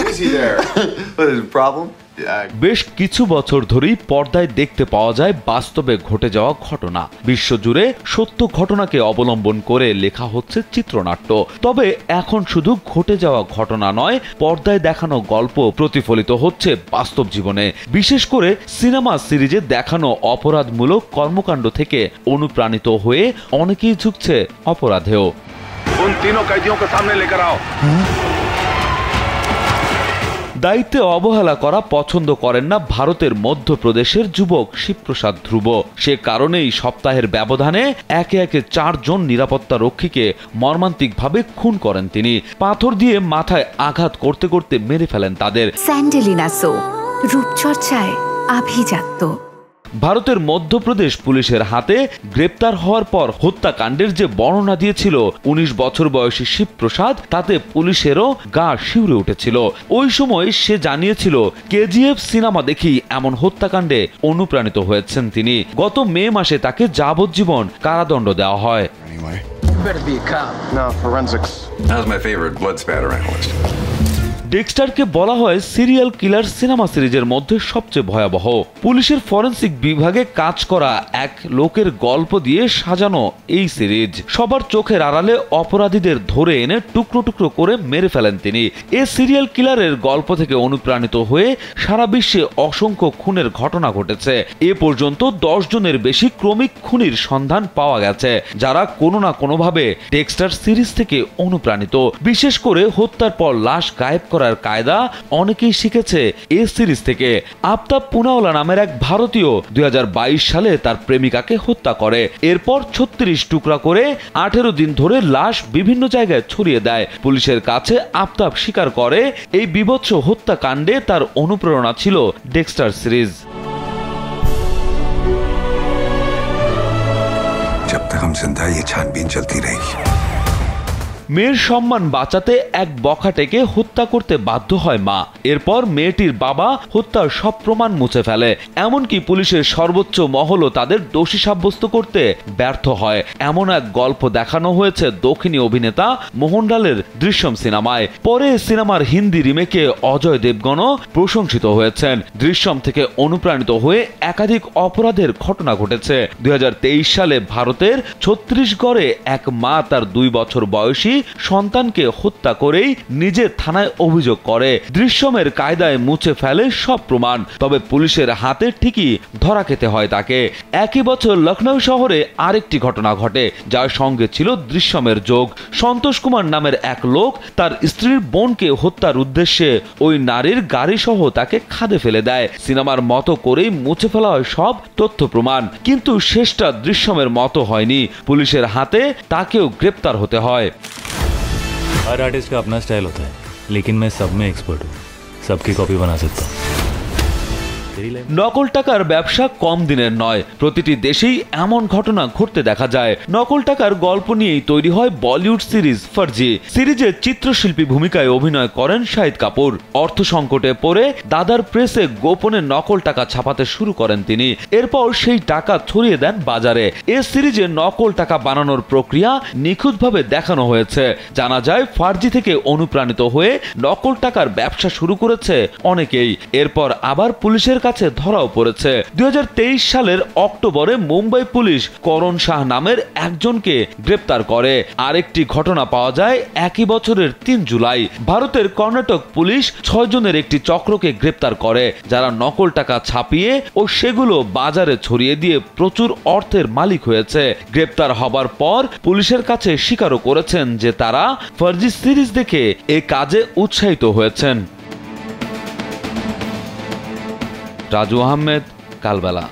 Easy there. What is the problem? বেশ কিছু বছর ধরেই পর্দায় দেখতে পাওয়া যায় বাস্তবে ঘটে যাওয়া ঘটনা। বিশ্বজুড়ে সত্য ঘটনাকে অবলম্বন করে লেখা হচ্ছে চিত্রনাট্য। তবে এখন শুধু ঘটে যাওয়া ঘটনা নয়, পর্দায় দেখানো গল্প প্রতিফলিত হচ্ছে বাস্তব জীবনে। বিশেষ করে সিনেমা সিরিজে দেখানো অপরাধমূলক কর্মকাণ্ড থেকে অনুপ্রাণিত হয়ে অনেকেই ঝুঁকছে অপরাধেও। उन तीनों कैदियों को सामने लेकर आओ। দায়িত্বে অবহেলা করা পছন্দ করেন না ভারতের মধ্যপ্রদেশের যুবক শিবপ্রসাদ ধ্রুব। সে কারণেই সপ্তাহের ব্যবধানে একে একে 4 জন নিরাপত্তা রক্ষীকে মর্মান্তিকভাবে খুন করেন তিনি। পাথর দিয়ে মাথায় আঘাত করতে করতে মেরে ফেলেন তাদের। স্যান্ডেলিনা সো, রূপচর্চায় আভিজাত্য। ভারতের মধ্যপ্রদেশ পুলিশের হাতে গ্রেপ্তার হওয়ার পর হত্যাকাণ্ডের যে বর্ণনা দিয়েছিল 19 বছর বয়সী শিবপ্রসাদ, তাতে পুলিশেরও গা শিউরে উঠেছিল। ওই সময় সে জানিয়েছিল কেজিএফ সিনেমা দেখেই এমন হত্যাকাণ্ডে অনুপ্রাণিত হয়েছেন তিনি। গত মে মাসে তাকে যাবজ্জীবন কারাদণ্ড দেওয়া হয়। ডেক্সটারকে বলা হয় সিরিয়াল কিলার সিনেমা সিরিজের মধ্যে সবচেয়ে ভয়াবহ। পুলিশের ফরেন্সিক বিভাগে কাজ করা এক লোকের গল্প দিয়ে সাজানো এই সিরিজ সবার চোখের আড়ালে অপরাধীদের ধরে এনে টুকরো টুকরো করে মেরে ফেলেন তিনি। এই সিরিয়াল কিলারের গল্প থেকে অনুপ্রাণিত হয়ে সারা বিশ্বে অসংখ্য খুনের ঘটনা ঘটেছে। এ পর্যন্ত 10 জনের বেশি ক্রমিক খুনির সন্ধান পাওয়া গেছে, যারা কোনো না কোনোভাবে ডেক্সটার সিরিজ থেকে অনুপ্রাণিত। বিশেষ করে হত্যার পর লাশ গায়েব করার কায়দা অনেকেই শিখেছে এই সিরিজ থেকে। আফতাব পুনাওয়ালা নামের এক ভারতীয় 2022 সালে তার প্রেমিকাকে হত্যা করে। এরপর 36 টুকরা করে 18 দিন ধরে লাশ বিভিন্ন জায়গায় ছড়িয়ে দেয়। পুলিশের কাছে আফতাব স্বীকার করে এই বিভৎস হত্যাকাণ্ডে তার অনুপ্রেরণা ছিল ডেক্সটার সিরিজ। जब तक हम जिंदा ये छानबीन चलती रही। মেয়ের সম্মান বাঁচাতে এক বখাটেকে হত্যা করতে বাধ্য হয় মা। এরপর মেয়েটির বাবা হত্যার সব প্রমাণ মুছে ফেলে। এমনকি পুলিশের সর্বোচ্চ মহলও তাদের দোষী সাব্যস্ত করতে ব্যর্থ হয়। এমন এক গল্প দেখানো হয়েছে দক্ষিণী অভিনেতা মোহনলালের দৃশ্যম সিনেমায়। পরে সিনেমার হিন্দি রিমেকে অজয় দেবগণও প্রশংসিত হয়েছেন। দৃশ্যম থেকে অনুপ্রাণিত হয়ে একাধিক অপরাধের ঘটনা ঘটেছে। 2023 সালে ভারতের ছত্তিশগড়ে এক মা তার 2 বছর বয়সী সন্তানকে হত্যা করেই নিজে থানায় অভিযোগ করে। দৃশ্যমের কায়দায় মুছে ফেলে সব প্রমাণ। তবে পুলিশের হাতে ঠিকই ধরা খেতে হয় তাকে। একই বছর লখনৌ শহরে আরেকটি ঘটনা ঘটে, যার সঙ্গে ছিল দৃশ্যমের যোগ। সন্তোষ কুমার নামের এক লোক তার স্ত্রীর বোনকে হত্যার উদ্দেশ্যে ওই নারীর গাড়ি সহ তাকে খাদে ফেলে দেয়। সিনেমার মতো করেই মুছে ফেলা হয় সব তথ্য প্রমাণ। কিন্তু শেষটা দৃশ্যমের মতো হয়নি। পুলিশের হাতে তাকেও গ্রেপ্তার হতে হয়। हर आर्टिस्ट का अपना स्टाइल होता है, लेकिन मैं सब में एक्सपर्ट हूँ, सबकी कॉपी बना सकता हूँ। নকল টাকার ব্যবসা কম দিনের নয়। প্রতিটি দেশেই এমন ঘটনা ঘটতে দেখা যায়। নকল টাকার গল্প নিয়েই তৈরি হয় বলিউড সিরিজ ফার্জি। সিরিজের চিত্রশিল্পী ভূমিকায় অভিনয় করেন শাহিদ কাপুর। অর্থ সংকটে পড়ে দাদার প্রেসে গোপনে নকল টাকা ছাপাতে শুরু করেন তিনি। এরপর সেই টাকা ছড়িয়ে দেন বাজারে। এ সিরিজে নকল টাকা বানানোর প্রক্রিয়া নিখুঁতভাবে দেখানো হয়েছে। জানা যায় ফার্জি থেকে অনুপ্রাণিত হয়ে নকল টাকার ব্যবসা শুরু করেছে অনেকেই। এরপর আবার পুলিশের কাছে ধরাও পড়েছে। 2023 সালের অক্টোবরে মুম্বাই পুলিশ করণ শাহ নামের একজনকে গ্রেপ্তার করে। আরেকটি ঘটনা পাওয়া যায় একই বছরের 3 জুলাই। ভারতের কর্ণাটক পুলিশ 6 জনের একটি চক্রকে গ্রেপ্তার করে, যারা নকল টাকা ছাপিয়ে ও সেগুলো বাজারে ছড়িয়ে দিয়ে প্রচুর অর্থের মালিক হয়েছে। গ্রেপ্তার হবার পর পুলিশের কাছে স্বীকারও করেছেন যে তারা ফার্জি সিরিজ দেখে এ কাজে উৎসাহিত হয়েছেন। রাজু আহমেদ, কালবেলা।